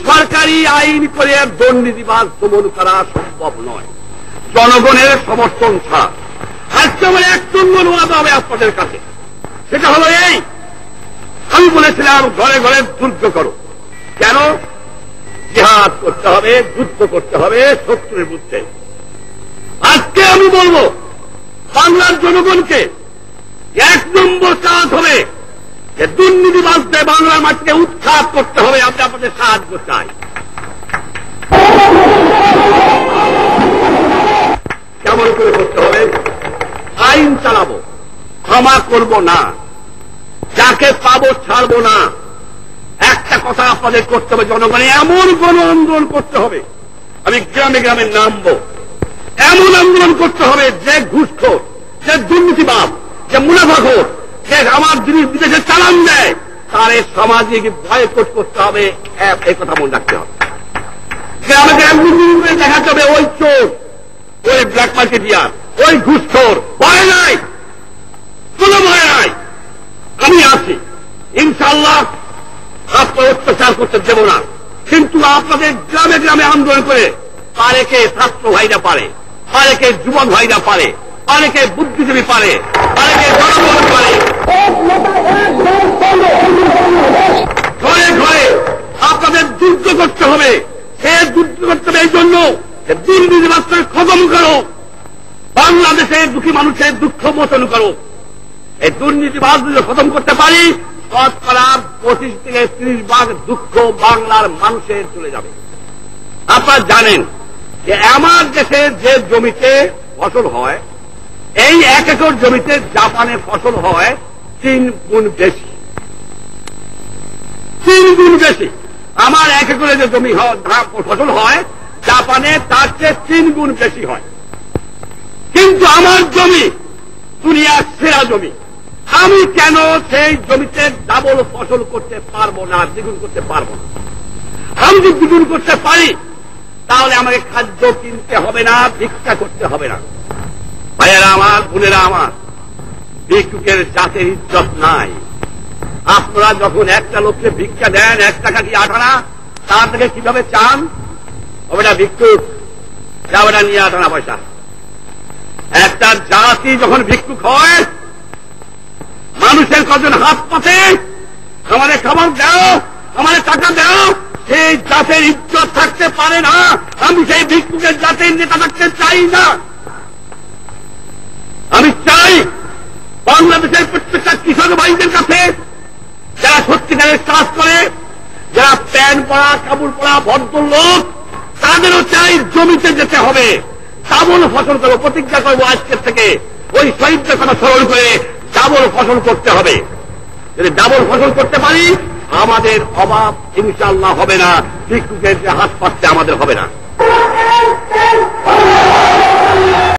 সরকারি আইন করে দুর্নীতিবাজ দমন করা সম্ভব নয়, জনগণের সমর্থন ছাড়া। আজকে আমার এক নম্বর ওয়াদা হবে আপনাদের কাছে, সেটা হলো এই, আমি বলেছিলাম ঘরে ঘরে যুদ্ধ করো। কেন? জিহাদ করতে হবে, যুদ্ধ করতে হবে শত্রুর বিরুদ্ধে। আজকে আমি বলবো বাংলার জনগণকে এক নম্বর কাজ হবে যে দুর্নীতিবাজদের বাংলার মাটিকে উৎখাত করতে হবে। আমরা আপনাদের সাহায্য চাই। কেমন করে করতে হবে? আইন চালাবো, ক্ষমা করব না, যাকে পাবো ছাড়বো না। একটা কথা আপনাদের করতে হবে, জনগণে এমন গণ আন্দোলন করতে হবে, আমি গ্রামে গ্রামে নামবো, এমন আন্দোলন করতে হবে যে ঘুষখোর, যে দুর্নীতিবাদ, যে মুনাফাখোর, যে আমার জিনিস বিদেশে চালান দেয়, তার সামাজিক বয়কট করতে হবে। এই কথা মনে রাখতে হবে। গ্রামে গ্রামে দেখাতে হবে ওই চোর, ওই ব্ল্যাক মার্কেটিয়ার, ওই ঘুষখোর ভয় নাই, কোন ভয় নাই, আমি আছি ইনশাআল্লাহ, আপনার অত্যাচার করতে দেব না। কিন্তু আপনাদের গ্রামে গ্রামে আন্দোলন করে পারেকে ছাত্র ভাইরা পারে, পারেকে যুবক ভাইরা পারে, পারেকে বুদ্ধিজীবী পারে, পারেকে জনগণ পারে, ঘরে ঘরে আপনাদের যুদ্ধ করতে হবে। সে যুদ্ধ করতে হবে এই জন্য যে দুর্নীতিবাদকে খতম করো, বাংলাদেশের দুঃখী মানুষের দুঃখ মোচন করো। এই দুর্নীতিবাদ যদি খতম করতে পারি, শতকরা 25 থেকে 30 ভাগ দুঃখ বাংলার মানুষের চলে যাবে। আপনারা জানেন যে আমার দেশে যে জমিতে ফসল হয়, এই 1 একর জমিতে জাপানে ফসল হয় 3 গুণ বেশি, 3 গুণ বেশি। আমার 1 একরে যে জমি ফসল হয় জাপানে তার চেয়ে 3 গুণ বেশি হয়। কিন্তু আমার জমি দুনিয়ার সেরা জমি, আমি কেন সেই জমিতে ডাবল ফসল করতে পারবো না, দ্বিগুণ করতে পারবো না? আমি যদি দ্বিগুণ করতে পারি তাহলে আমাকে খাদ্য কিনতে হবে না, ভিক্ষা করতে হবে না। ভাইয়েরা আমার, বোনেরা আমার, ভিক্ষুকের জাতের ইজ্জত নাই। আপনারা যখন একটা লোককে ভিক্ষা দেন 1 টাকা কি 8 আনা, তার থেকে কিভাবে চান? ওটা ভিক্ষুক, যাও এটা নিয়ে 8 আনা পয়সা। একটা জাতি যখন ভিক্ষুক হয়, মানুষের কজন হাত পাতে, আমাদের খাবার দাও, আমাদের টাকা দাও, সেই জাতের ইজ্জত থাকতে পারে না। আমি সেই ভিক্ষুকের জাতের নেতা থাকতে চাই না। আমি চাই বাংলাদেশের প্রত্যেকটা কৃষক ভাইদের কাছে, যারা সত্যিকারের কাজ করে, যারা প্যান্ট পরা, কাপড় পরা ভদ্রলোক, তাদেরও চাই জমিতে যেতে হবে, ডাবল ফসল করবো। প্রতিজ্ঞা করবো আজকের থেকে, ওই শহীদদের কথা স্মরণ করে ডাবল ফসল করতে হবে। যদি ডাবল ফসল করতে পারি, আমাদের অভাব ইনশাআল্লাহ হবে না, ভিক্ষুকের হাত পাততে আমাদের হবে না।